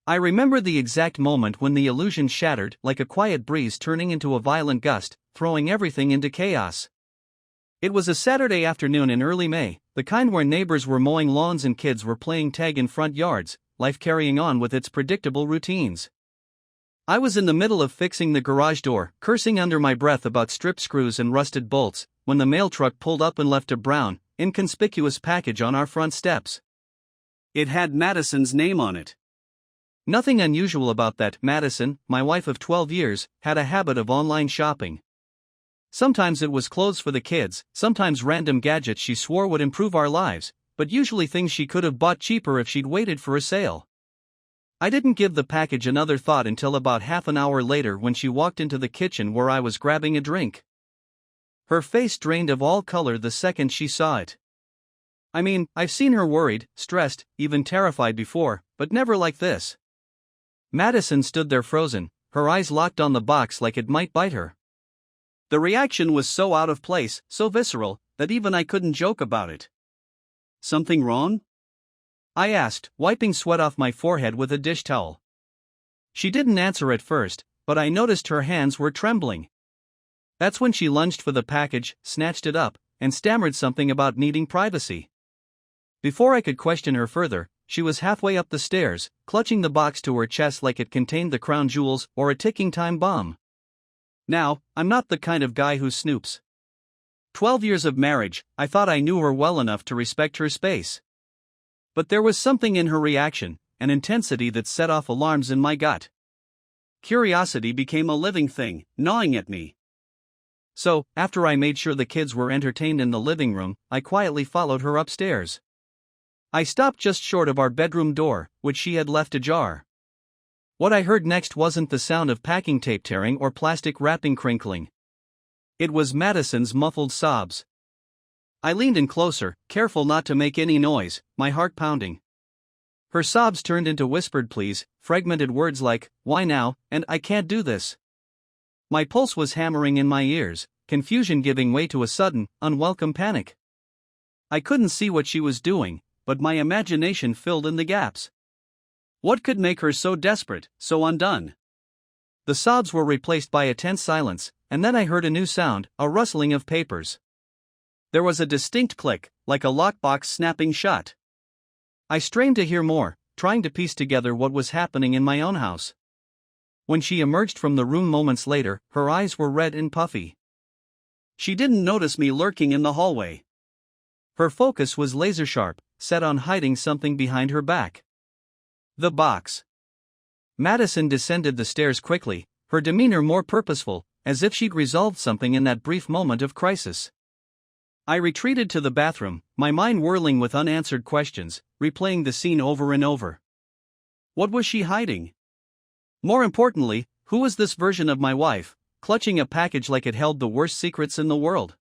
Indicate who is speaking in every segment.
Speaker 1: I remember the exact moment when the illusion shattered, like a quiet breeze turning into a violent gust, throwing everything into chaos. It was a Saturday afternoon in early May, the kind where neighbors were mowing lawns and kids were playing tag in front yards, life carrying on with its predictable routines. I was in the middle of fixing the garage door, cursing under my breath about strip screws and rusted bolts, when the mail truck pulled up and left a brown, inconspicuous package on our front steps. It had Madison's name on it. Nothing unusual about that. Madison, my wife of 12 years, had a habit of online shopping. Sometimes it was clothes for the kids, sometimes random gadgets she swore would improve our lives, but usually things she could have bought cheaper if she'd waited for a sale. I didn't give the package another thought until about half an hour later when she walked into the kitchen where I was grabbing a drink. Her face drained of all color the second she saw it. I mean, I've seen her worried, stressed, even terrified before, but never like this. Madison stood there frozen, her eyes locked on the box like it might bite her. The reaction was so out of place, so visceral, that even I couldn't joke about it. "Something wrong?" I asked, wiping sweat off my forehead with a dish towel. She didn't answer at first, but I noticed her hands were trembling. That's when she lunged for the package, snatched it up, and stammered something about needing privacy. Before I could question her further, she was halfway up the stairs, clutching the box to her chest like it contained the crown jewels or a ticking time bomb. Now, I'm not the kind of guy who snoops. 12 years of marriage, I thought I knew her well enough to respect her space. But there was something in her reaction, an intensity that set off alarms in my gut. Curiosity became a living thing, gnawing at me. So, after I made sure the kids were entertained in the living room, I quietly followed her upstairs. I stopped just short of our bedroom door, which she had left ajar. What I heard next wasn't the sound of packing tape tearing or plastic wrapping crinkling. It was Madison's muffled sobs. I leaned in closer, careful not to make any noise, my heart pounding. Her sobs turned into whispered pleas, fragmented words like, "Why now?" and "I can't do this." My pulse was hammering in my ears, confusion giving way to a sudden, unwelcome panic. I couldn't see what she was doing, but my imagination filled in the gaps. What could make her so desperate, so undone? The sobs were replaced by a tense silence, and then I heard a new sound, a rustling of papers. There was a distinct click, like a lockbox snapping shut. I strained to hear more, trying to piece together what was happening in my own house. When she emerged from the room moments later, her eyes were red and puffy. She didn't notice me lurking in the hallway. Her focus was laser-sharp, set on hiding something behind her back. The box. Madison descended the stairs quickly, her demeanor more purposeful, as if she'd resolved something in that brief moment of crisis. I retreated to the bathroom, my mind whirling with unanswered questions, replaying the scene over and over. What was she hiding? More importantly, who was this version of my wife, clutching a package like it held the worst secrets in the world?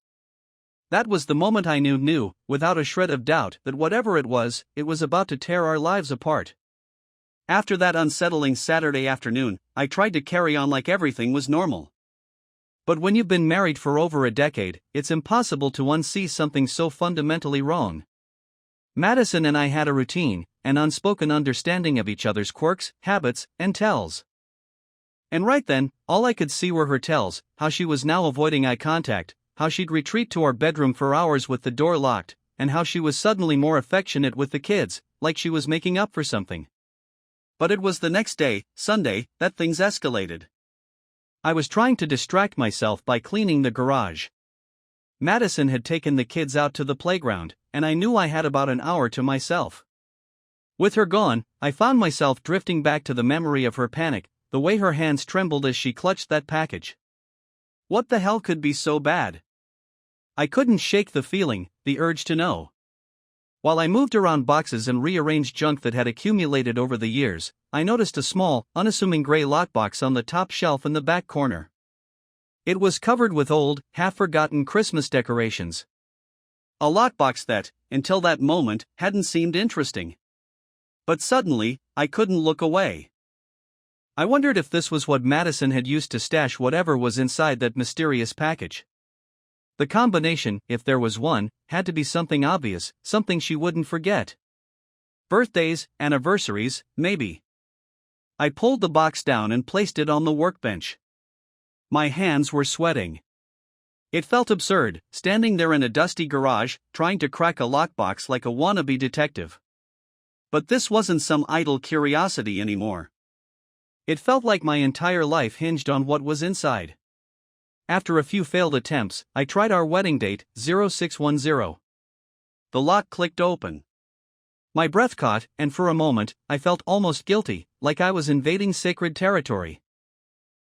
Speaker 1: That was the moment I knew, without a shred of doubt, that whatever it was about to tear our lives apart. After that unsettling Saturday afternoon, I tried to carry on like everything was normal. But when you've been married for over a decade, it's impossible to unsee something so fundamentally wrong. Madison and I had a routine, an unspoken understanding of each other's quirks, habits, and tells. And right then, all I could see were her tells, how she was now avoiding eye contact, how she'd retreat to our bedroom for hours with the door locked, and how she was suddenly more affectionate with the kids, like she was making up for something. But it was the next day, Sunday, that things escalated. I was trying to distract myself by cleaning the garage. Madison had taken the kids out to the playground, and I knew I had about an hour to myself. With her gone, I found myself drifting back to the memory of her panic, the way her hands trembled as she clutched that package. What the hell could be so bad? I couldn't shake the feeling, the urge to know. While I moved around boxes and rearranged junk that had accumulated over the years, I noticed a small, unassuming gray lockbox on the top shelf in the back corner. It was covered with old, half-forgotten Christmas decorations. A lockbox that, until that moment, hadn't seemed interesting. But suddenly, I couldn't look away. I wondered if this was what Madison had used to stash whatever was inside that mysterious package. The combination, if there was one, had to be something obvious, something she wouldn't forget. Birthdays, anniversaries, maybe. I pulled the box down and placed it on the workbench. My hands were sweating. It felt absurd, standing there in a dusty garage, trying to crack a lockbox like a wannabe detective. But this wasn't some idle curiosity anymore. It felt like my entire life hinged on what was inside. After a few failed attempts, I tried our wedding date, 0610. The lock clicked open. My breath caught, and for a moment, I felt almost guilty, like I was invading sacred territory.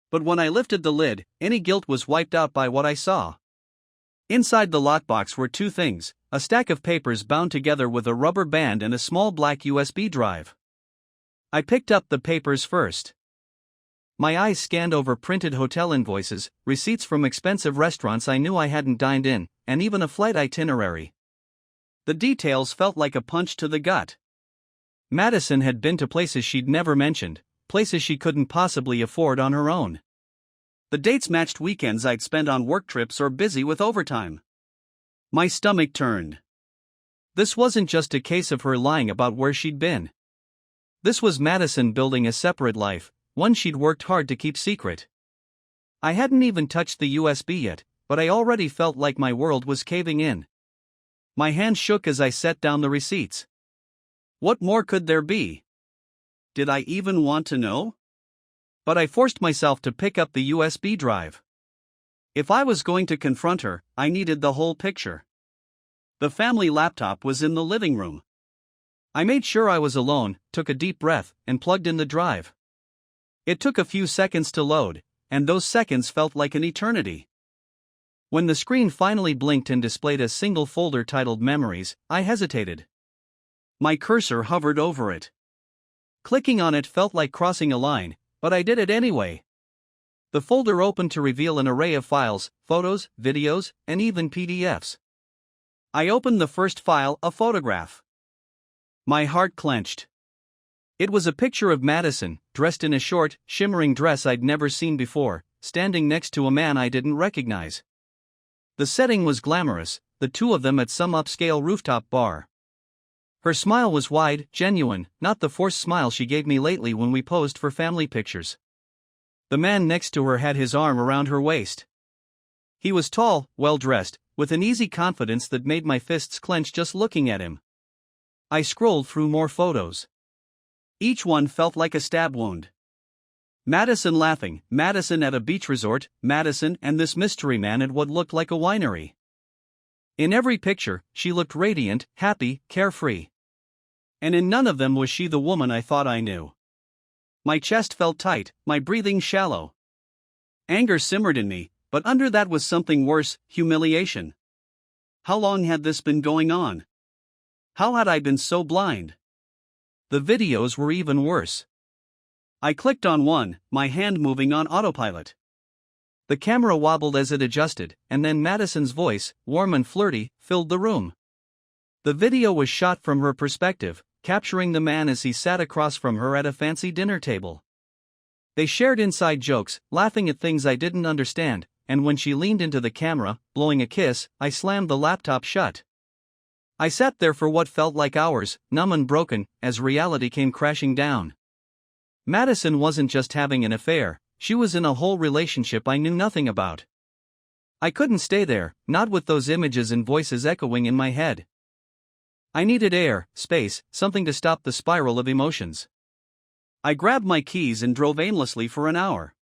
Speaker 1: But when I lifted the lid, any guilt was wiped out by what I saw. Inside the lockbox were two things: a stack of papers bound together with a rubber band and a small black USB drive. I picked up the papers first. My eyes scanned over printed hotel invoices, receipts from expensive restaurants I knew I hadn't dined in, and even a flight itinerary. The details felt like a punch to the gut. Madison had been to places she'd never mentioned, places she couldn't possibly afford on her own. The dates matched weekends I'd spent on work trips or busy with overtime. My stomach turned. This wasn't just a case of her lying about where she'd been. This was Madison building a separate life, one she'd worked hard to keep secret. I hadn't even touched the USB yet, but I already felt like my world was caving in. My hand shook as I set down the receipts. What more could there be? Did I even want to know? But I forced myself to pick up the USB drive. If I was going to confront her, I needed the whole picture. The family laptop was in the living room. I made sure I was alone, took a deep breath, and plugged in the drive. It took a few seconds to load, and those seconds felt like an eternity. When the screen finally blinked and displayed a single folder titled Memories, I hesitated. My cursor hovered over it. Clicking on it felt like crossing a line, but I did it anyway. The folder opened to reveal an array of files, photos, videos, and even PDFs. I opened the first file, a photograph. My heart clenched. It was a picture of Madison, dressed in a short, shimmering dress I'd never seen before, standing next to a man I didn't recognize. The setting was glamorous, the two of them at some upscale rooftop bar. Her smile was wide, genuine, not the forced smile she gave me lately when we posed for family pictures. The man next to her had his arm around her waist. He was tall, well-dressed, with an easy confidence that made my fists clench just looking at him. I scrolled through more photos. Each one felt like a stab wound. Madison laughing, Madison at a beach resort, Madison and this mystery man at what looked like a winery. In every picture, she looked radiant, happy, carefree. And in none of them was she the woman I thought I knew. My chest felt tight, my breathing shallow. Anger simmered in me, but under that was something worse, humiliation. How long had this been going on? How had I been so blind? The videos were even worse. I clicked on one, my hand moving on autopilot. The camera wobbled as it adjusted, and then Madison's voice, warm and flirty, filled the room. The video was shot from her perspective, capturing the man as he sat across from her at a fancy dinner table. They shared inside jokes, laughing at things I didn't understand, and when she leaned into the camera, blowing a kiss, I slammed the laptop shut. I sat there for what felt like hours, numb and broken, as reality came crashing down. Madison wasn't just having an affair, she was in a whole relationship I knew nothing about. I couldn't stay there, not with those images and voices echoing in my head. I needed air, space, something to stop the spiral of emotions. I grabbed my keys and drove aimlessly for an hour.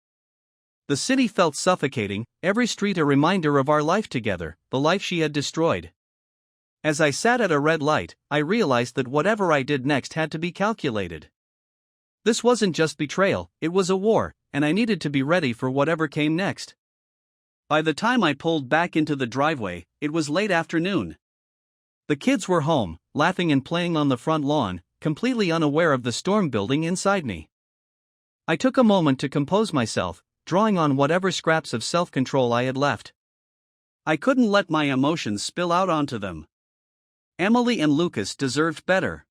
Speaker 1: The city felt suffocating, every street a reminder of our life together, the life she had destroyed. As I sat at a red light, I realized that whatever I did next had to be calculated. This wasn't just betrayal, it was a war, and I needed to be ready for whatever came next. By the time I pulled back into the driveway, it was late afternoon. The kids were home, laughing and playing on the front lawn, completely unaware of the storm building inside me. I took a moment to compose myself, drawing on whatever scraps of self-control I had left. I couldn't let my emotions spill out onto them. Emily and Lucas deserved better.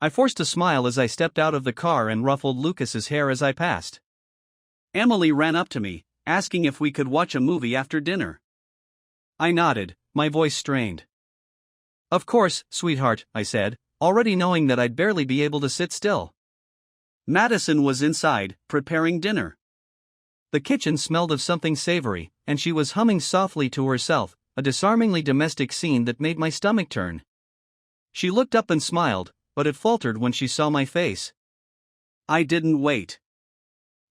Speaker 1: I forced a smile as I stepped out of the car and ruffled Lucas's hair as I passed. Emily ran up to me, asking if we could watch a movie after dinner. I nodded, my voice strained. Of course, sweetheart, I said, already knowing that I'd barely be able to sit still.
Speaker 2: Madison was inside, preparing dinner.
Speaker 1: The kitchen smelled of something savory, and she was humming softly to herself, a disarmingly domestic scene that made my stomach turn. She looked up and smiled, but it faltered when she saw my face.
Speaker 2: I didn't wait.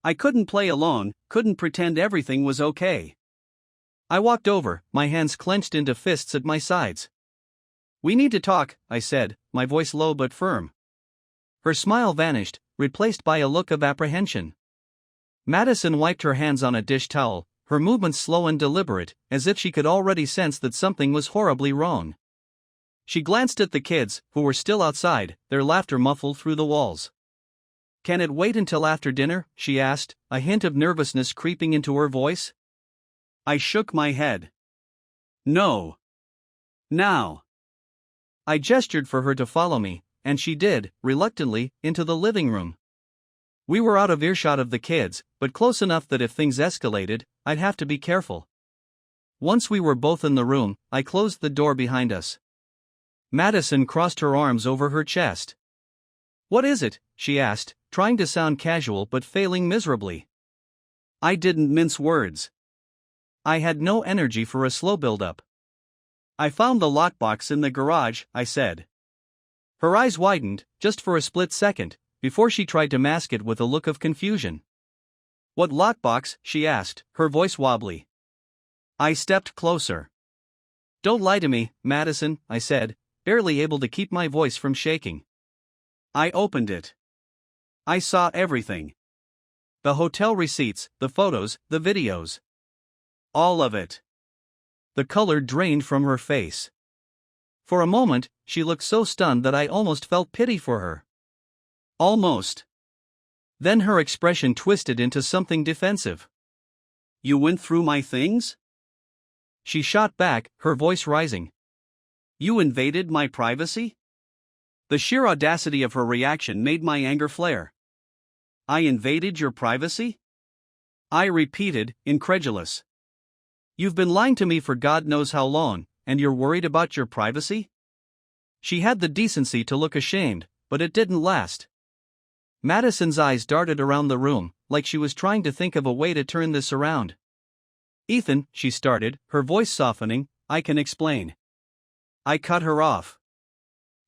Speaker 2: I couldn't play along, couldn't pretend everything was okay.
Speaker 1: I walked over, my hands clenched into fists at my sides. "We need to talk," I said, my voice low but firm. Her smile vanished, replaced by a look of apprehension. Madison wiped her hands on a dish towel, her movements slow and deliberate, as if she could already sense that something was horribly wrong. She glanced at the kids, who were still outside, their laughter muffled through the walls. "Can it wait until after dinner?" she asked, a hint of nervousness creeping into her voice.
Speaker 2: I shook my head. "No. Now."
Speaker 1: I gestured for her to follow me, and she did, reluctantly, into the living room. We were out of earshot of the kids, but close enough that if things escalated, I'd have to be careful. Once we were both in the room, I closed the door behind us. Madison crossed her arms over her chest. "What is it?" she asked, trying to sound casual but failing miserably.
Speaker 2: I didn't mince words.
Speaker 1: I had no energy for a slow build-up.
Speaker 2: "I found the lockbox in the garage," I said.
Speaker 1: Her eyes widened, just for a split second, before she tried to mask it with a look of confusion.
Speaker 2: "What lockbox?" she asked, her voice wobbly. I stepped closer.
Speaker 1: "Don't lie to me, Madison," I said, barely able to keep my voice from shaking.
Speaker 2: I opened it. I saw everything.
Speaker 1: The hotel receipts, the photos, the videos.
Speaker 2: All of it.
Speaker 1: The color drained from her face. For a moment, she looked so stunned that I almost felt pity for her.
Speaker 2: Almost.
Speaker 1: Then her expression twisted into something defensive.
Speaker 2: "You went through my things?"
Speaker 1: She shot back, her voice rising.
Speaker 2: "You invaded my privacy?" The sheer audacity of her reaction made my anger flare. "I invaded your privacy?" I repeated, incredulous.
Speaker 1: "You've been lying to me for God knows how long, and you're worried about your privacy?" She had the decency to look ashamed, but it didn't last. Madison's eyes darted around the room, like she was trying to think of a way to turn this around. "Ethan," she started, her voice softening, "I can explain."
Speaker 2: I cut her off.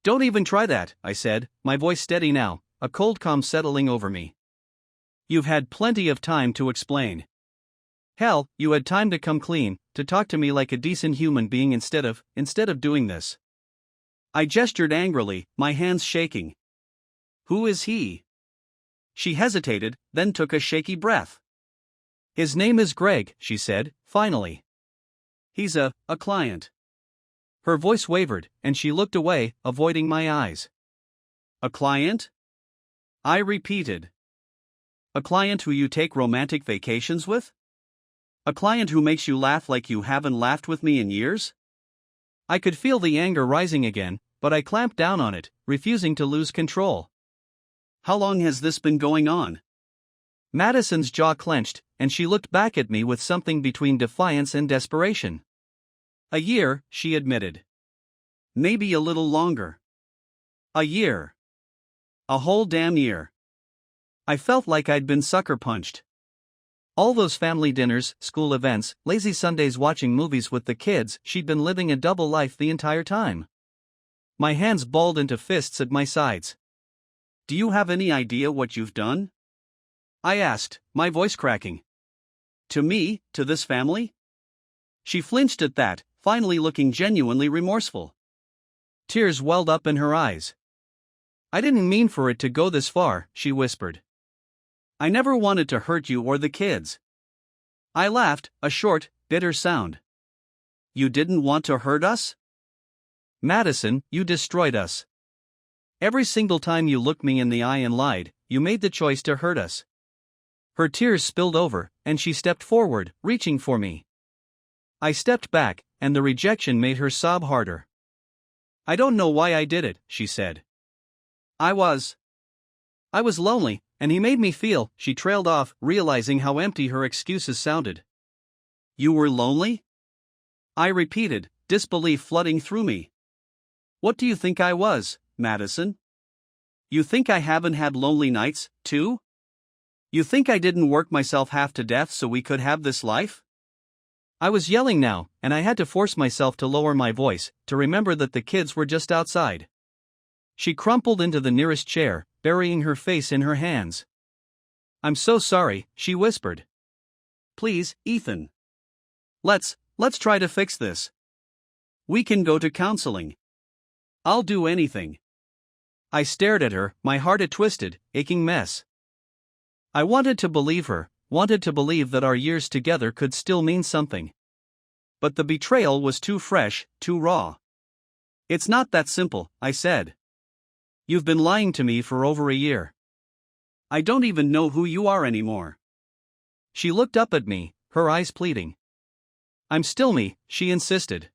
Speaker 1: "Don't even try that," I said, my voice steady now, a cold calm settling over me.
Speaker 2: "You've had plenty of time to explain."
Speaker 1: "Hell, you had time to come clean, to talk to me like a decent human being instead of doing this."
Speaker 2: I gestured angrily, my hands shaking. "Who is he?" She hesitated, then took a shaky breath.
Speaker 1: "His name is Greg," she said, finally.
Speaker 2: "He's a client."
Speaker 1: Her voice wavered, and she looked away, avoiding my eyes.
Speaker 2: "A client?" I repeated. "A client who you take romantic vacations with? A client who makes you laugh like you haven't laughed with me in years?"
Speaker 1: I could feel the anger rising again, but I clamped down on it, refusing to lose control.
Speaker 2: "How long has this been going on?"
Speaker 1: Madison's jaw clenched, and she looked back at me with something between defiance and desperation.
Speaker 2: "A year," she admitted. "Maybe a little longer." "A year. A whole damn year." I felt like I'd been sucker punched.
Speaker 1: All those family dinners, school events, lazy Sundays watching movies with the kids, she'd been living a double life the entire time. My hands balled into fists at my sides.
Speaker 2: "Do you have any idea what you've done?" I asked, my voice cracking. "To me, to this family?" She flinched at that, finally looking genuinely remorseful.
Speaker 1: Tears welled up in her eyes. "I didn't mean for it to go this far," she whispered.
Speaker 2: "I never wanted to hurt you or the kids." I laughed, a short, bitter sound. "You didn't want to hurt us?"
Speaker 1: "Madison, you destroyed us. Every single time you looked me in the eye and lied, you made the choice to hurt us." Her tears spilled over, and she stepped forward, reaching for me. I stepped back, and the rejection made her sob harder. "I don't know why I did it," she said. I was lonely, and he made me feel," she trailed off, realizing how empty her excuses sounded.
Speaker 2: "You were lonely?" I repeated, disbelief flooding through me. "What do you think I was, Madison?" You think I haven't had lonely nights, too? You think I didn't work myself half to death so we could have this life?
Speaker 1: I was yelling now, and I had to force myself to lower my voice, to remember that the kids were just outside. She crumpled into the nearest chair, burying her face in her hands. "I'm so sorry," she whispered.
Speaker 2: "Please, Ethan. Let's try to fix this. We can go to counseling. I'll do anything."
Speaker 1: I stared at her, my heart a twisted, aching mess. I wanted to believe her, wanted to believe that our years together could still mean something. But the betrayal was too fresh, too raw.
Speaker 2: "It's not that simple," I said.
Speaker 1: "You've been lying to me for over a year.
Speaker 2: I don't even know who you are anymore."
Speaker 1: She looked up at me, her eyes pleading. "I'm still me," she insisted.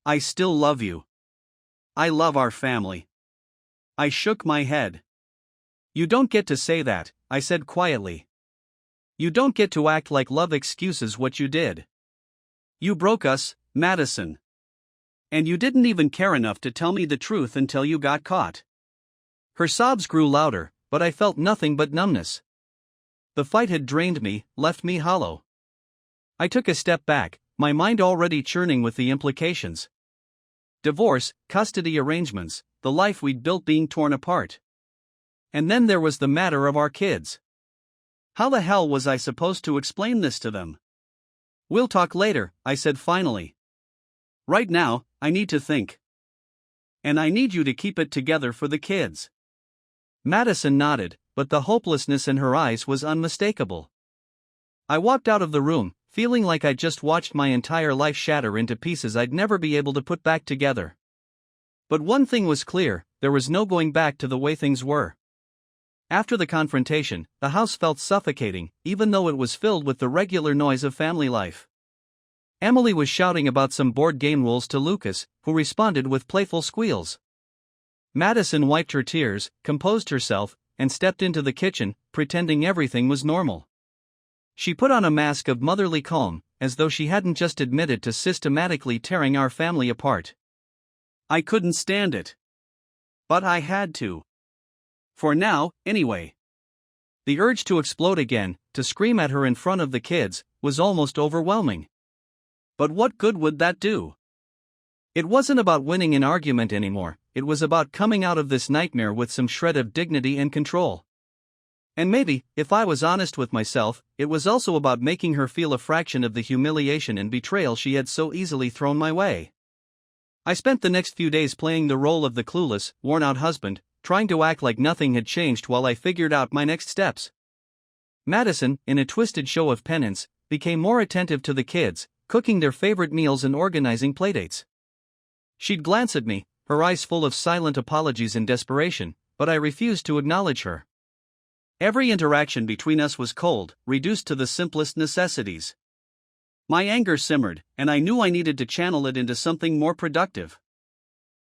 Speaker 2: "I still love you. I love our family." I shook my head.
Speaker 1: "You don't get to say that," I said quietly. "You don't get to act like love excuses what you did.
Speaker 2: You broke us, Madison. And you didn't even care enough to tell me the truth until you got caught."
Speaker 1: Her sobs grew louder, but I felt nothing but numbness. The fight had drained me, left me hollow. I took a step back, my mind already churning with the implications. Divorce, custody arrangements, the life we'd built being torn apart. And then there was the matter of our kids.
Speaker 2: How the hell was I supposed to explain this to them?
Speaker 1: "We'll talk later," I said finally.
Speaker 2: "Right now, I need to think. And I need you to keep it together for the kids."
Speaker 1: Madison nodded, but the hopelessness in her eyes was unmistakable. I walked out of the room, feeling like I'd just watched my entire life shatter into pieces I'd never be able to put back together. But one thing was clear, there was no going back to the way things were. After the confrontation, the house felt suffocating, even though it was filled with the regular noise of family life. Emily was shouting about some board game rules to Lucas, who responded with playful squeals. Madison wiped her tears, composed herself, and stepped into the kitchen, pretending everything was normal. She put on a mask of motherly calm, as though she hadn't just admitted to systematically tearing our family apart.
Speaker 2: I couldn't stand it. But I had to. For now, anyway.
Speaker 1: The urge to explode again, to scream at her in front of the kids, was almost overwhelming.
Speaker 2: But what good would that do?
Speaker 1: It wasn't about winning an argument anymore, it was about coming out of this nightmare with some shred of dignity and control. And maybe, if I was honest with myself, it was also about making her feel a fraction of the humiliation and betrayal she had so easily thrown my way. I spent the next few days playing the role of the clueless, worn-out husband, trying to act like nothing had changed while I figured out my next steps. Madison, in a twisted show of penance, became more attentive to the kids, cooking their favorite meals and organizing playdates. She'd glance at me, her eyes full of silent apologies and desperation, but I refused to acknowledge her.
Speaker 2: Every interaction between us was cold, reduced to the simplest necessities. My anger simmered, and I knew I needed to channel it into something more productive.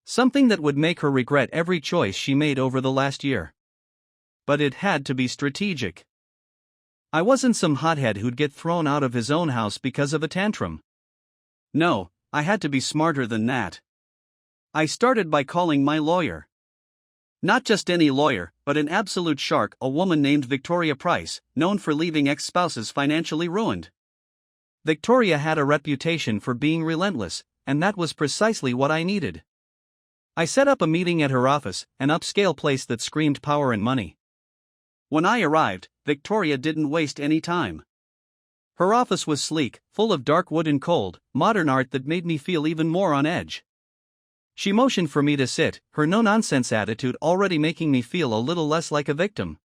Speaker 1: Something that would make her regret every choice she made over the last year. But it had to be strategic. I wasn't some hothead who'd get thrown out of his own house because of a tantrum.
Speaker 2: No, I had to be smarter than that. I started by calling my lawyer. Not just any lawyer, but an absolute shark, a woman named Victoria Price, known for leaving ex-spouses financially ruined.
Speaker 1: Victoria had a reputation for being relentless, and that was precisely what I needed. I set up a meeting at her office, an upscale place that screamed power and money.
Speaker 2: When I arrived, Victoria didn't waste any time.
Speaker 1: Her office was sleek, full of dark wood and cold, modern art that made me feel even more on edge. She motioned for me to sit, her no-nonsense attitude already making me feel a little less like a victim.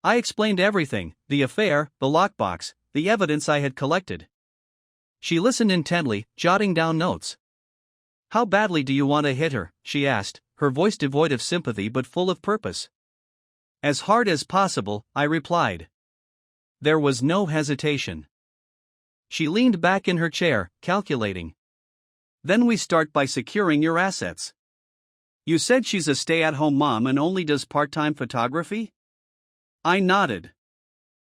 Speaker 1: I explained everything, the affair, the lockbox, the evidence I had collected. She listened intently, jotting down notes. "How badly do you want to hit her?" she asked, her voice devoid of sympathy but full of purpose.
Speaker 2: "As hard as possible," I replied.
Speaker 1: There was no hesitation. She leaned back in her chair, calculating.
Speaker 2: "Then we start by securing your assets. You said she's a stay-at-home mom and only does part-time photography?" I nodded.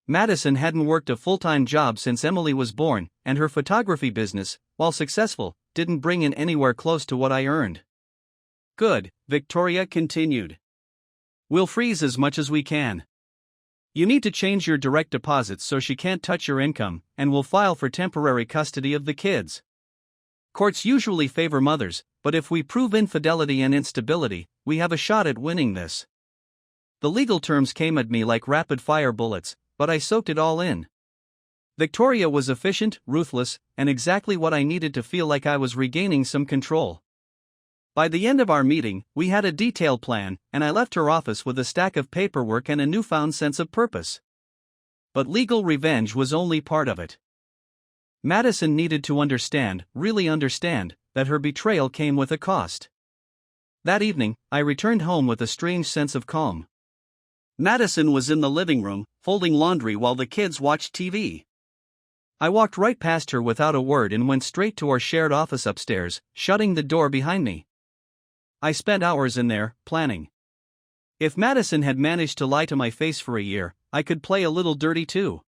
Speaker 1: Madison hadn't worked a full-time job since Emily was born, and her photography business, while successful, didn't bring in anywhere close to what I earned.
Speaker 2: "Good," Victoria continued.
Speaker 1: We'll freeze as much as we can. You need to change your direct deposits so she can't touch your income, and we'll file for temporary custody of the kids. Courts usually favor mothers, but if we prove infidelity and instability, we have a shot at winning this. The legal terms came at me like rapid-fire bullets, but I soaked it all in. Victoria was efficient, ruthless, and exactly what I needed to feel like I was regaining some control. By the end of our meeting, we had a detailed plan, and I left her office with a stack of paperwork and a newfound sense of purpose. But legal revenge was only part of it. Madison needed to understand, really understand, that her betrayal came with a cost. That evening, I returned home with a strange sense of calm.
Speaker 2: Madison was in the living room, folding laundry while the kids watched TV.
Speaker 1: I walked right past her without a word and went straight to our shared office upstairs, shutting the door behind me. I spent hours in there, planning. If Madison had managed to lie to my face for a year, I could play a little dirty too.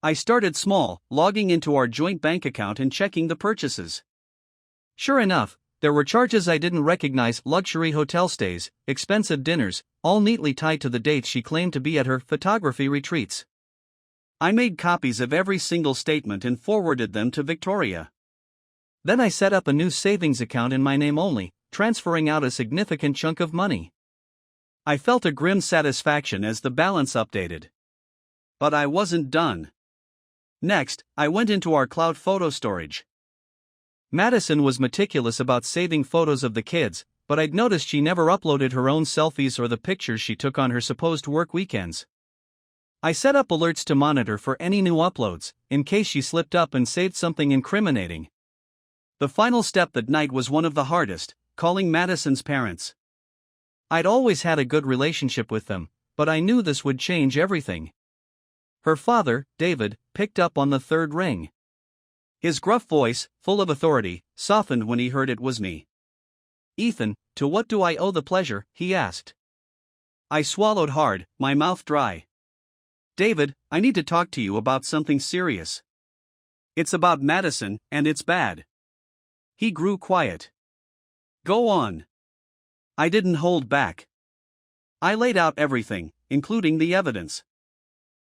Speaker 1: I started small, logging into our joint bank account and checking the purchases. Sure enough, there were charges I didn't recognize: luxury hotel stays, expensive dinners, all neatly tied to the dates she claimed to be at her photography retreats.
Speaker 2: I made copies of every single statement and forwarded them to Victoria.
Speaker 1: Then I set up a new savings account in my name only, transferring out a significant chunk of money.
Speaker 2: I felt a grim satisfaction as the balance updated. But I wasn't done. Next, I went into our cloud photo storage.
Speaker 1: Madison was meticulous about saving photos of the kids, but I'd noticed she never uploaded her own selfies or the pictures she took on her supposed work weekends. I set up alerts to monitor for any new uploads, in case she slipped up and saved something incriminating.
Speaker 2: The final step that night was one of the hardest: calling Madison's parents.
Speaker 1: I'd always had a good relationship with them, but I knew this would change everything. Her father, David, picked up on the third ring.
Speaker 2: His gruff voice, full of authority, softened when he heard it was me.
Speaker 1: "Ethan, to what do I owe the pleasure?" he asked.
Speaker 2: I swallowed hard, my mouth dry. "David, I need to talk to you about something serious. It's about Madison, and it's bad." He grew quiet. "Go on." I didn't hold back. I laid out everything, including the evidence.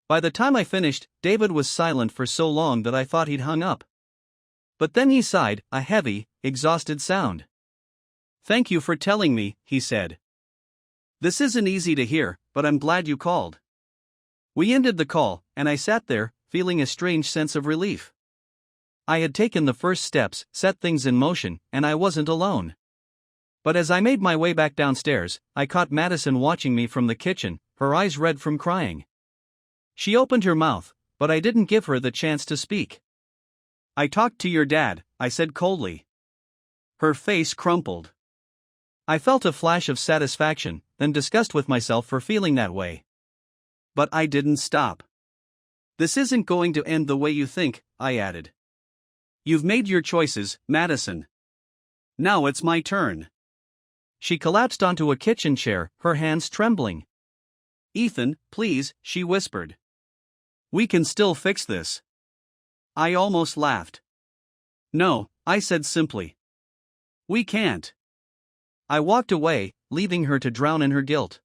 Speaker 1: By the time I finished, David was silent for so long that I thought he'd hung up. But then he sighed, a heavy, exhausted sound.
Speaker 2: "Thank you for telling me," he said. "This isn't easy to hear, but I'm glad you called." We ended the call, and I sat there, feeling a strange sense of relief. I had taken the first steps, set things in motion, and I wasn't alone. But as I made my way back downstairs, I caught Madison watching me from the kitchen, her eyes red from crying. She opened her mouth, but I didn't give her the chance to speak. "I talked to your dad," I said coldly. Her face crumpled. I felt a flash of satisfaction, then disgust with myself for feeling that way. But I didn't stop. "This isn't going to end the way you think," I added. "You've made your choices, Madison. Now it's my turn." She collapsed onto a kitchen chair, her hands trembling. "Ethan, please," she whispered. "We can still fix this." I almost laughed. "No," I said simply. "We can't." I walked away, leaving her to drown in her guilt.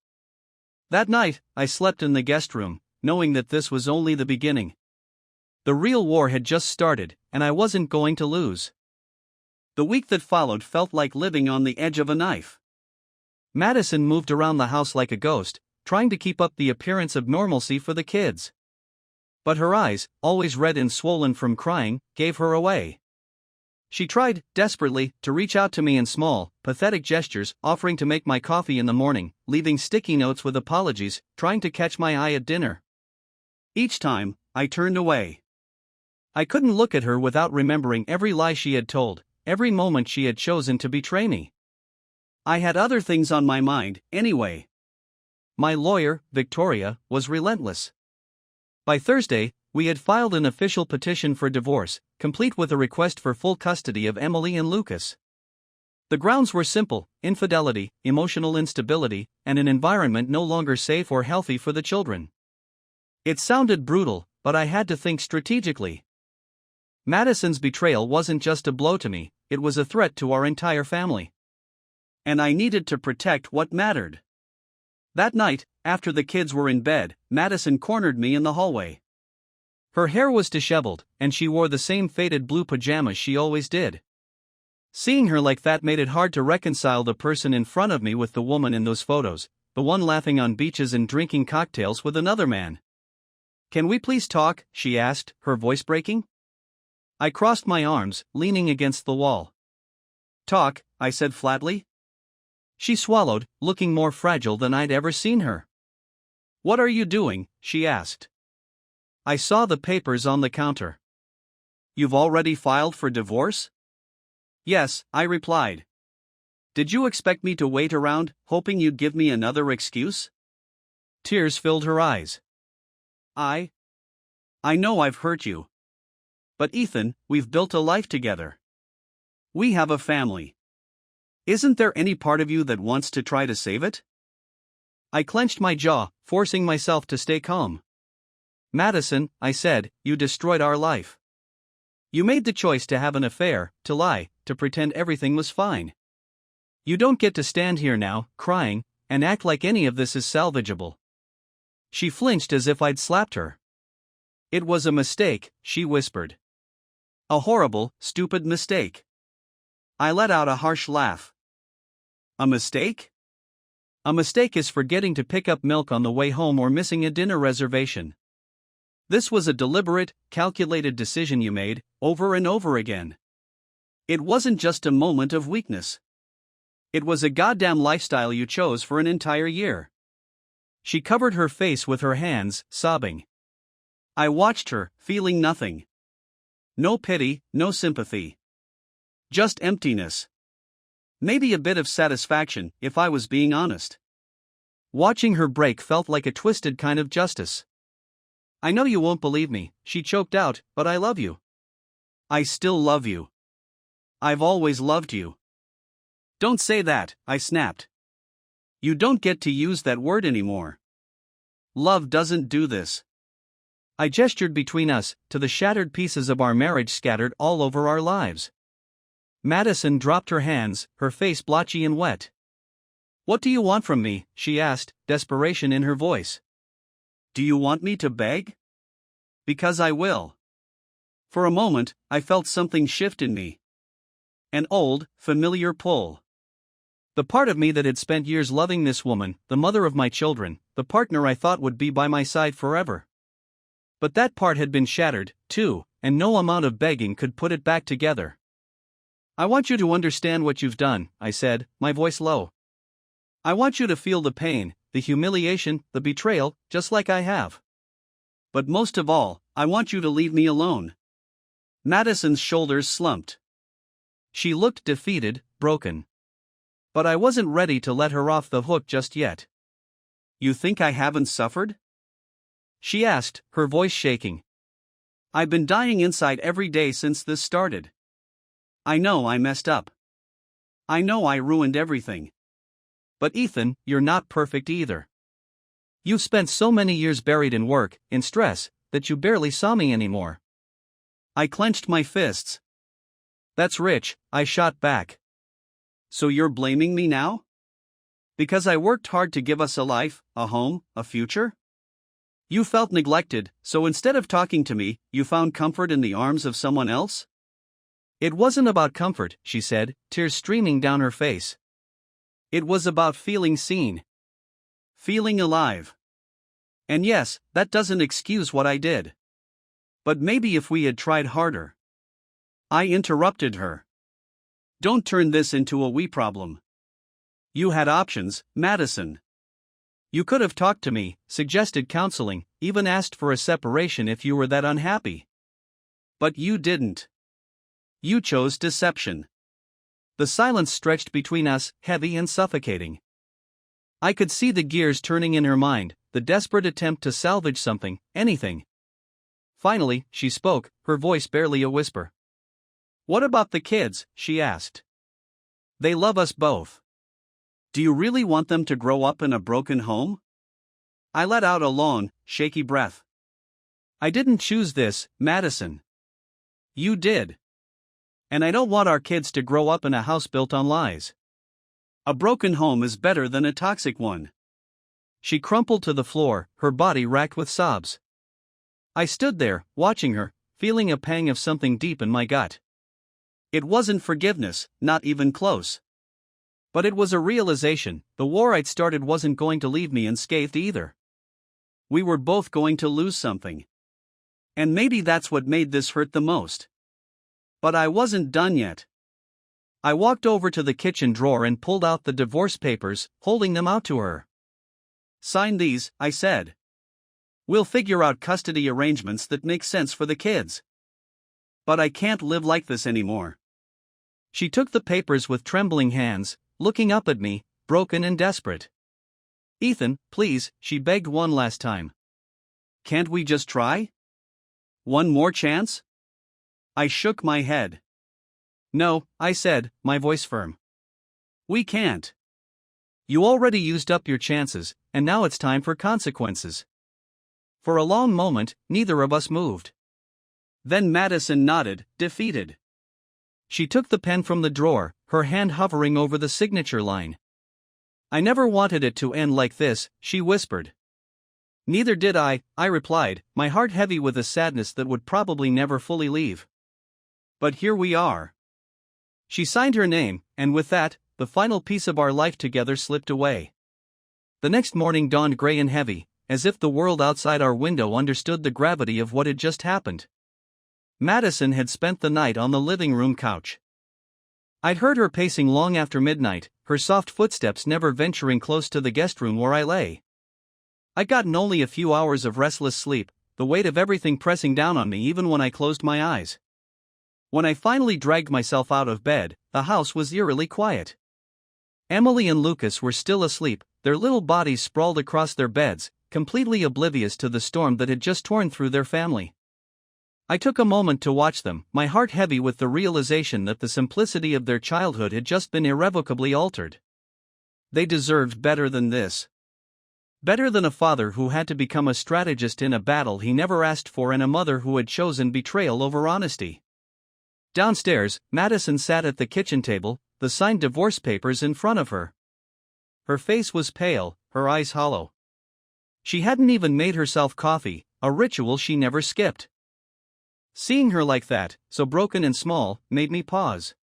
Speaker 2: That night, I slept in the guest room, knowing that this was only the beginning. The real war had just started, and I wasn't going to lose. The week that followed felt like living on the edge of a knife. Madison moved around the house like a ghost, trying to keep up the appearance of normalcy for the kids. But her eyes, always red and swollen from crying, gave her away. She tried, desperately, to reach out to me in small, pathetic gestures, offering to make my coffee in the morning, leaving sticky notes with apologies, trying to catch my eye at dinner. Each time, I turned away. I couldn't look at her without remembering every lie she had told, every moment she had chosen to betray me. I had other things on my mind, anyway. My lawyer, Victoria, was relentless. By Thursday, we had filed an official petition for divorce, complete with a request for full custody of Emily and Lucas. The grounds were simple: infidelity, emotional instability, and an environment no longer safe or healthy for the children. It sounded brutal, but I had to think strategically. Madison's betrayal wasn't just a blow to me, it was a threat to our entire family. And I needed to protect what mattered. That night, after the kids were in bed, Madison cornered me in the hallway.
Speaker 1: Her hair was disheveled, and she wore the same faded blue pajamas she always did. Seeing her like that made it hard to reconcile the person in front of me with the woman in those photos, the one laughing on beaches and drinking cocktails with another man.
Speaker 2: "Can we please talk?" she asked, her voice breaking.
Speaker 1: I crossed my arms, leaning against the wall.
Speaker 2: "Talk," I said flatly.
Speaker 1: She swallowed, looking more fragile than I'd ever seen her.
Speaker 2: "What are you doing?" she asked.
Speaker 1: I saw the papers on the counter.
Speaker 2: "You've already filed for divorce?"
Speaker 1: "Yes," I replied.
Speaker 2: "Did you expect me to wait around, hoping you'd give me another excuse?"
Speaker 1: Tears filled her eyes.
Speaker 2: I know I've hurt you. But Ethan, we've built a life together. We have a family. Isn't there any part of you that wants to try to save it?"
Speaker 1: I clenched my jaw, forcing myself to stay calm. "Madison," I said, "you destroyed our life. You made the choice to have an affair, to lie, to pretend everything was fine. You don't get to stand here now, crying, and act like any of this is salvageable." She flinched as if I'd slapped her.
Speaker 2: "It was a mistake," she whispered. "A horrible, stupid mistake." I let out a harsh laugh. "A mistake?"
Speaker 1: "A mistake is forgetting to pick up milk on the way home or missing a dinner reservation. This was a deliberate, calculated decision you made, over and over again.
Speaker 2: It wasn't just a moment of weakness. It was a goddamn lifestyle you chose for an entire year."
Speaker 1: She covered her face with her hands, sobbing.
Speaker 2: I watched her, feeling nothing. No pity, no sympathy. Just emptiness. Maybe a bit of satisfaction, if I was being honest.
Speaker 1: Watching her break felt like a twisted kind of justice. "I know you won't believe me," she choked out, "but I love you."
Speaker 2: "I still love you. I've always loved you." "Don't say that," I snapped. "You don't get to use that word anymore. Love doesn't do this."
Speaker 1: I gestured between us, to the shattered pieces of our marriage scattered all over our lives. Madison dropped her hands, her face blotchy and wet. "What do you want from me?" she asked, desperation in her voice.
Speaker 2: "Do you want me to beg?" "Because I will." For a moment, I felt something shift in me. An old, familiar pull.
Speaker 1: The part of me that had spent years loving this woman, the mother of my children, the partner I thought would be by my side forever. But that part had been shattered, too, and no amount of begging could put it back together. "I want you to understand what you've done," I said, my voice low. "I want you to feel the pain, the humiliation, the betrayal, just like I have.
Speaker 2: But most of all, I want you to leave me alone." Madison's shoulders slumped.
Speaker 1: She looked defeated, broken. But I wasn't ready to let her off the hook just yet.
Speaker 2: "You think I haven't suffered?"
Speaker 1: she asked, her voice shaking.
Speaker 2: "I've been dying inside every day since this started. I know I messed up. I know I ruined everything.
Speaker 1: But Ethan, you're not perfect either. You've spent so many years buried in work, in stress, that you barely saw me anymore."
Speaker 2: I clenched my fists.
Speaker 1: "That's rich," I shot back.
Speaker 2: "So you're blaming me now? Because I worked hard to give us a life, a home, a future? You felt neglected, so instead of talking to me, you found comfort in the arms of someone else?"
Speaker 1: "It wasn't about comfort," she said, tears streaming down her face.
Speaker 2: "It was about feeling seen. Feeling alive. And yes, that doesn't excuse what I did. But maybe if we had tried harder." I interrupted her. "Don't turn this into a we problem. You had options, Madison.
Speaker 1: You could have talked to me, suggested counseling, even asked for a separation if you were that unhappy.
Speaker 2: But you didn't. You chose deception."
Speaker 1: The silence stretched between us, heavy and suffocating. I could see the gears turning in her mind, the desperate attempt to salvage something, anything. Finally, she spoke, her voice barely a whisper.
Speaker 2: "What about the kids?" she asked.
Speaker 1: "They love us both."
Speaker 2: "Do you really want them to grow up in a broken home?" I let out a long, shaky breath.
Speaker 1: "I didn't choose this, Madison."
Speaker 2: "You did.
Speaker 1: And I don't want our kids to grow up in a house built on lies."
Speaker 2: A broken home is better than a toxic one.
Speaker 1: She crumpled to the floor, her body racked with sobs. I stood there, watching her, feeling a pang of something deep in my gut. It wasn't forgiveness, not even close. But it was a realization: the war I'd started wasn't going to leave me unscathed either. We were both going to lose something. And maybe that's what made this hurt the most. But I wasn't done yet. I walked over to the kitchen drawer and pulled out the divorce papers, holding them out to her. "Sign these," I said. "We'll figure out custody arrangements that make sense for the kids. But I can't live like this anymore." She took the papers with trembling hands, looking up at me, broken and desperate. "Ethan, please," she begged one last time. "Can't we just try? One more chance?" I shook my head. "No," I said, my voice firm. "We can't. You already used up your chances, and now it's time for consequences." For a long moment, neither of us moved. Then Madison nodded, defeated. She took the pen from the drawer, her hand hovering over the signature line. "I never wanted it to end like this," she whispered. "Neither did I," I replied, my heart heavy with a sadness that would probably never fully leave. "But here we are." She signed her name, and with that, the final piece of our life together slipped away. The next morning dawned gray and heavy, as if the world outside our window understood the gravity of what had just happened. Madison had spent the night on the living room couch. I'd heard her pacing long after midnight, her soft footsteps never venturing close to the guest room where I lay. I'd gotten only a few hours of restless sleep, the weight of everything pressing down on me even when I closed my eyes. When I finally dragged myself out of bed, the house was eerily quiet. Emily and Lucas were still asleep, their little bodies sprawled across their beds, completely oblivious to the storm that had just torn through their family. I took a moment to watch them, my heart heavy with the realization that the simplicity of their childhood had just been irrevocably altered. They deserved better than this. Better than a father who had to become a strategist in a battle he never asked for, and a mother who had chosen betrayal over honesty. Downstairs, Madison sat at the kitchen table, the signed divorce papers in front of her. Her face was pale, her eyes hollow. She hadn't even made herself coffee, a ritual she never skipped. Seeing her like that, so broken and small, made me pause.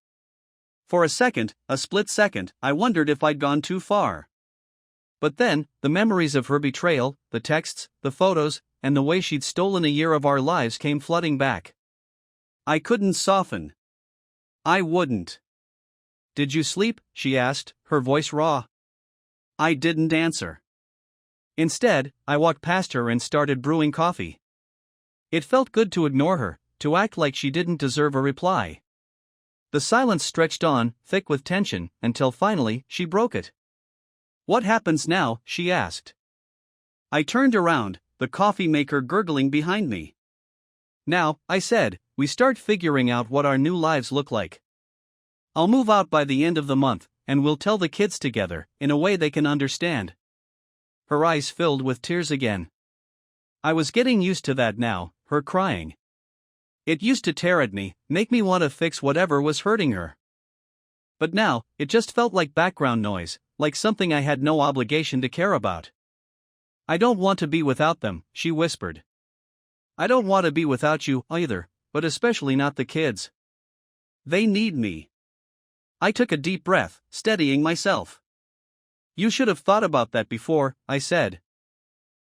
Speaker 1: For a split second, I wondered if I'd gone too far. But then, the memories of her betrayal, the texts, the photos, and the way she'd stolen a year of our lives came flooding back. I couldn't soften. I wouldn't. "Did you sleep?" she asked, her voice raw. I didn't answer. Instead, I walked past her and started brewing coffee. It felt good to ignore her, to act like she didn't deserve a reply. The silence stretched on, thick with tension, until finally, she broke it. "What happens now?" she asked. I turned around, the coffee maker gurgling behind me. "Now," I said, "we start figuring out what our new lives look like. I'll move out by the end of the month, and we'll tell the kids together, in a way they can understand." Her eyes filled with tears again. I was getting used to that now, her crying. It used to tear at me, make me want to fix whatever was hurting her. But now, it just felt like background noise, like something I had no obligation to care about. "I don't want to be without them," she whispered. "I don't want to be without you, either, but especially not the kids. They need me." I took a deep breath, steadying myself. "You should have thought about that before," I said.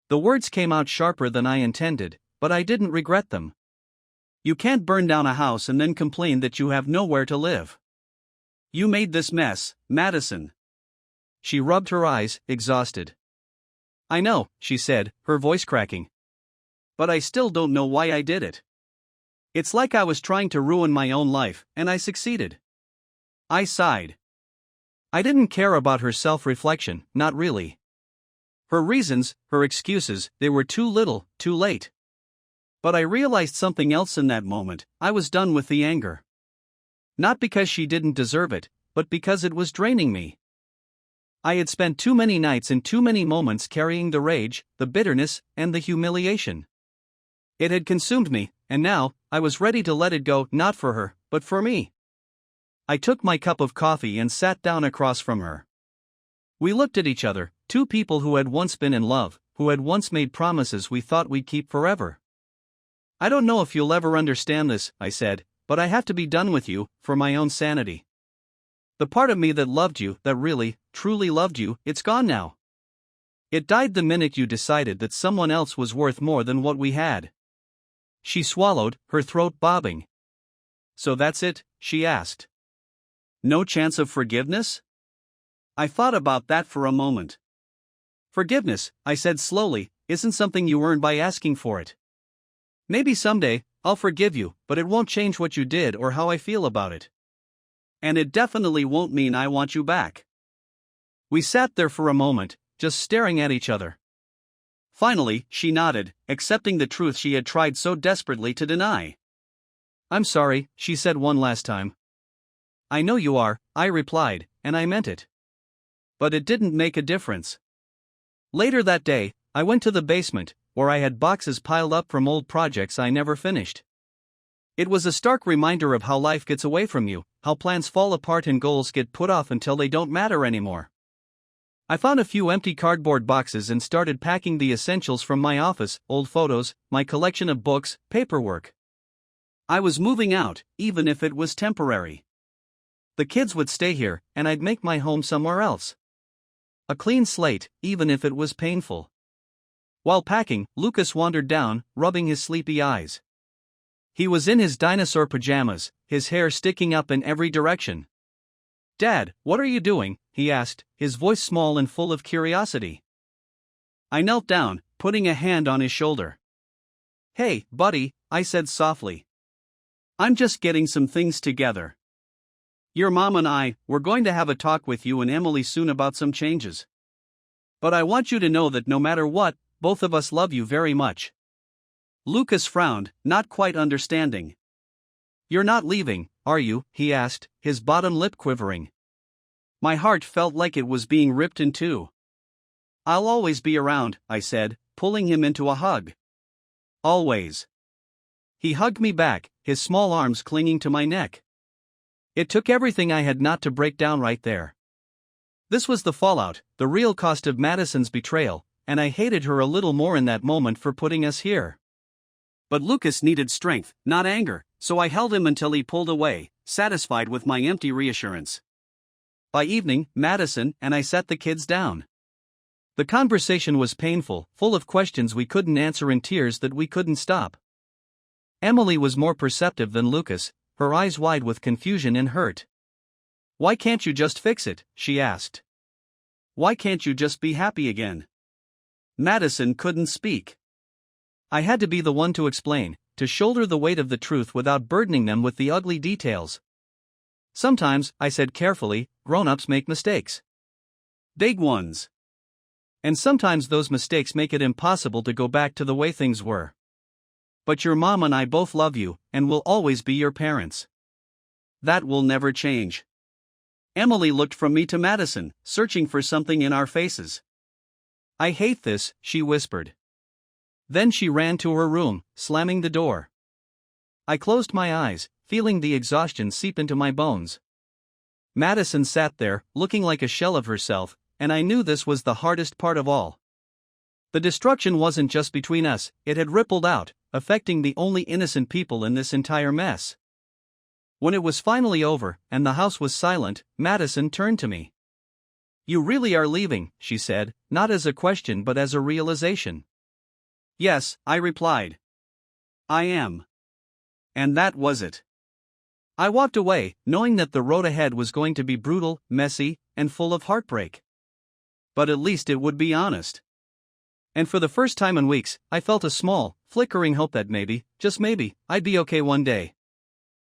Speaker 1: The words came out sharper than I intended, but I didn't regret them. "You can't burn down a house and then complain that you have nowhere to live. You made this mess, Madison." She rubbed her eyes, exhausted. "I know," she said, her voice cracking. "But I still don't know why I did it. It's like I was trying to ruin my own life, and I succeeded." I sighed. I didn't care about her self-reflection, not really. Her reasons, her excuses, they were too little, too late. But I realized something else in that moment: I was done with the anger. Not because she didn't deserve it, but because it was draining me. I had spent too many nights and too many moments carrying the rage, the bitterness, and the humiliation. It had consumed me, and now, I was ready to let it go, not for her, but for me. I took my cup of coffee and sat down across from her. We looked at each other, two people who had once been in love, who had once made promises we thought we'd keep forever. I don't know if you'll ever understand this, I said, but I have to be done with you, for my own sanity. The part of me that loved you, that really, truly loved you, it's gone now. It died the minute you decided that someone else was worth more than what we had. She swallowed, her throat bobbing. So that's it, she asked. No chance of forgiveness? I thought about that for a moment. Forgiveness, I said slowly, isn't something you earn by asking for it. Maybe someday, I'll forgive you, but it won't change what you did or how I feel about it. And it definitely won't mean I want you back. We sat there for a moment, just staring at each other. Finally, she nodded, accepting the truth she had tried so desperately to deny. I'm sorry, she said one last time. I know you are, I replied, and I meant it. But it didn't make a difference. Later that day, I went to the basement, where I had boxes piled up from old projects I never finished. It was a stark reminder of how life gets away from you, how plans fall apart and goals get put off until they don't matter anymore. I found a few empty cardboard boxes and started packing the essentials from my office, old photos, my collection of books, paperwork. I was moving out, even if it was temporary. The kids would stay here, and I'd make my home somewhere else. A clean slate, even if it was painful. While packing, Lucas wandered down, rubbing his sleepy eyes. He was in his dinosaur pajamas, his hair sticking up in every direction. Dad, what are you doing? He asked, his voice small and full of curiosity. I knelt down, putting a hand on his shoulder. Hey, buddy, I said softly. I'm just getting some things together. Your mom and we're going to have a talk with you and Emily soon about some changes. But I want you to know that no matter what, both of us love you very much. Lucas frowned, not quite understanding. You're not leaving, are you? He asked, his bottom lip quivering. My heart felt like it was being ripped in two. I'll always be around, I said, pulling him into a hug. Always. He hugged me back, his small arms clinging to my neck. It took everything I had not to break down right there. This was the fallout, the real cost of Madison's betrayal, and I hated her a little more in that moment for putting us here. But Lucas needed strength, not anger, so I held him until he pulled away, satisfied with my empty reassurance. By evening, Madison and I sat the kids down. The conversation was painful, full of questions we couldn't answer and tears that we couldn't stop. Emily was more perceptive than Lucas, her eyes wide with confusion and hurt. Why can't you just fix it? She asked. Why can't you just be happy again? Madison couldn't speak. I had to be the one to explain, to shoulder the weight of the truth without burdening them with the ugly details. Sometimes, I said carefully, grown-ups make mistakes. Big ones. And sometimes those mistakes make it impossible to go back to the way things were. But your mom and I both love you, and will always be your parents. That will never change. Emily looked from me to Madison, searching for something in our faces. I hate this, she whispered. Then she ran to her room, slamming the door. I closed my eyes, feeling the exhaustion seep into my bones. Madison sat there, looking like a shell of herself, and I knew this was the hardest part of all. The destruction wasn't just between us, it had rippled out, affecting the only innocent people in this entire mess. When it was finally over, and the house was silent, Madison turned to me. You really are leaving, she said, not as a question but as a realization. Yes, I replied. I am. And that was it. I walked away, knowing that the road ahead was going to be brutal, messy, and full of heartbreak. But at least it would be honest. And for the first time in weeks, I felt a small, flickering hope that maybe, just maybe, I'd be okay one day.